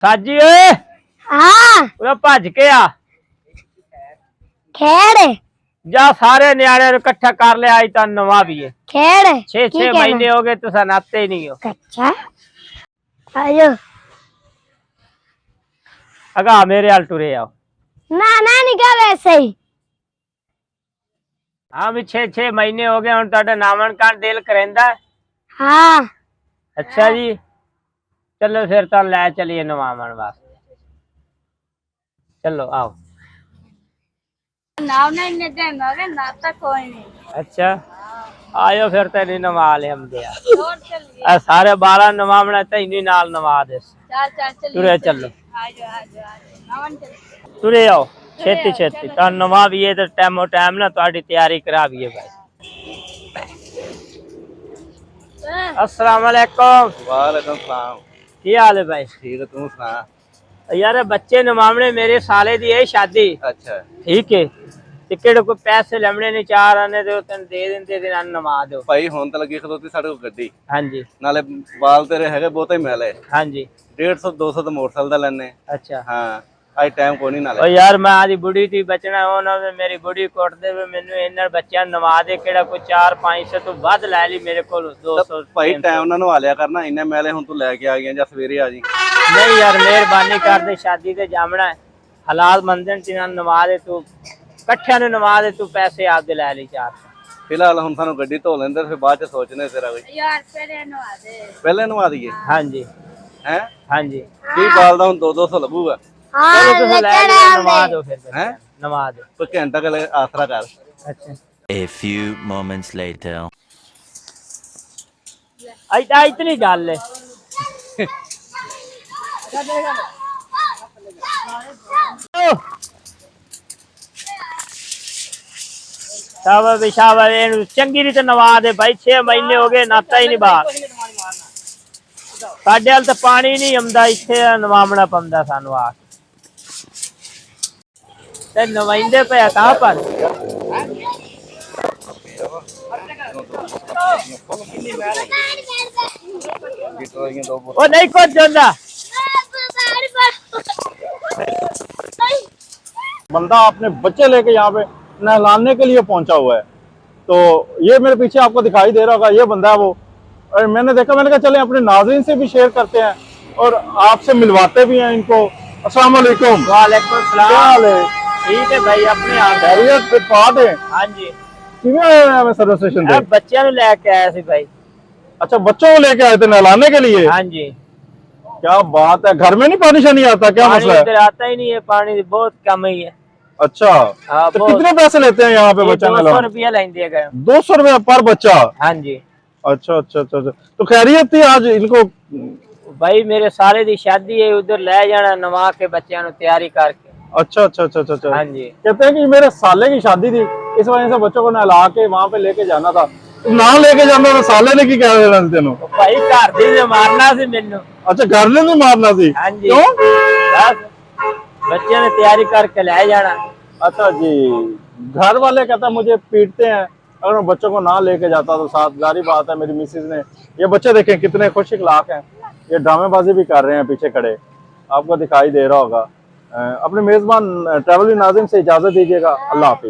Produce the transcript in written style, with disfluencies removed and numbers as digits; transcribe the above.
साजी ओए हाँ उरे भज के आ खेड़ जा सारे न्याणे इकट्ठा कर लिया आज तो नवा भी है खेड़ 6 महीने हो गए तुसा नाते ही नहीं हो अच्छा आयो अगा मेरे हाल टुरे आओ ना नहीं क्या वैसे ही हाँ भी 6 महीने हो गए हम तुहाडा नामन कान दिल करेंदा हाँ अच्छा जी चलो फिर तो लै चलिए नवामन वास्ते चलो आओ नाम नहीं दिन हो गए नाता कोई नहीं अच्छा आयो फिर तेरी नवा ले हम दिया सारे 12 नवामना तेनी नाल नवा दे तुरे चलो तुरे आओ छेती छेती तो नवा भी है तो टाइमो टाइम ना तुम्हारी तैयारी करा भी है भाई अस्सलाम वालेकुम वालेकुम सलाम की हाल है भाई ठीक है तू सुना यार बच्चे नवामने मेरे साले दी है शादी अच्छा ठीक है टिकट को पैसे लमने ने 4 आने दे तेन दे देंदे ते नवा दो भाई हुन तो लगी खलोती साडे को गड्डी हाँ जी नाले बाल तेरे हैगे बहुते मैले हाँ जी 150 200 तो मोटरसाइकिल दा लेने अच्छा हां आज टाइम को नहीं ओ नाले यार मैं आदी बुढ़ी थी बचना होना मेरी बुढ़ी कोट दे मेनू इन्ना बच्चा नवा दे केड़ा कोई 4-500 तो ਵੱਧ ਲੈ ਲਈ ਮੇਰੇ ਕੋਲ 200 भाई टाइम ना नवा लिया करना इन्ने मैले हुन तू लेके आ गया जा सवेरे आ जी नहीं यार मेहरबानी कर दे शादी ते जामना है हालात मंदन च नवा दे तू इकट्ठिया ने नवा दे तू पैसे आप दे ले ली 400 फिलहाल हुन सानू गड्डी धो लेंदे फिर बाद च सोचने तेरा कोई यार पहले नवा दिए हाँ जी हैं हाँ जी की बाल दा हुन 200 लगूगा चलो तुम ले लो नवा दो फिर हैं नवा दो कोई घंटा के आसरा कर अच्छा A few moments later. ऐसा इतनी डाल ले चंगी रीत नवा दे भाई 6 महीने हो गए नाता ही नहीं बाहर साडे वाल तो पानी नहीं आंदा इत्थे नवामना पौंदा सानू आ ते नवाइंदे पे कहां पर ओ नहीं कुछ जोंदा बंदा अपने बच्चे लेके यहाँ पे नहलाने के लिए पहुंचा हुआ है। तो ये मेरे पीछे आपको दिखाई दे रहा होगा, ये बंदा है वो। और मैंने देखा, मैंने कहा चले अपने नाज़रीन से भी शेयर करते हैं और आपसे मिलवाते भी हैं इनको। अस्सलाम वालेकुम। वालेकुम सलाम। क्या हाल है? ठीक है भाई, अपने आप खैरियत फिर बात है। हाँ जी, किवें आए हैं मैं सर्विस स्टेशन पे? बच्चों को लेके आया सी भाई। अच्छा, बच्चों को लेके आए थे नहलाने के लिए? हाँ जी। क्या बात है, घर में नहीं पानी शानी आता? क्या मसला है? इधर आता ही नहीं है, पानी बहुत कम ही है। अच्छा, हाँ, तो कितने पैसे लेते हैं यहाँ पे बच्चा नहलाने? 200 रुपया लेंगे गए। 200 रुपया पर बच्चा? हाँ जी। अच्छा अच्छा अच्छा अच्छा। तो खैरियत थी आज इनको? भाई मेरे साले दी शादी है, उधर ले जाना नवा के बच्चों को तैयारी करके। अच्छा अच्छा अच्छा अच्छा। हाँ जी। कहते हैं कि मेरे साले की शादी थी, इस वजह से बच्चों को नहला के वहाँ पे लेके जाना था। ना लेके जाना था, साले ने की क्या देना तेनों? भाई घर दी मारना सी मेनू। अच्छा, घर ने नहीं मारना सी? हाँ जी। क्यों? बस बच्चे ने तैयारी करके ले जाना। अच्छा जी, घर वाले कहता मुझे पीटते हैं अगर मैं बच्चों को ना लेके जाता तो। साथ जारी बात है, मेरी मिसेज ने, ये बच्चे देखें कितने खुश इखलाक हैं, ये ड्रामेबाजी भी कर रहे हैं पीछे खड़े, आपको दिखाई दे रहा होगा। अपने मेजबान ट्रैवल नाज़िम से इजाजत दीजिएगा। अल्लाह हाफिज।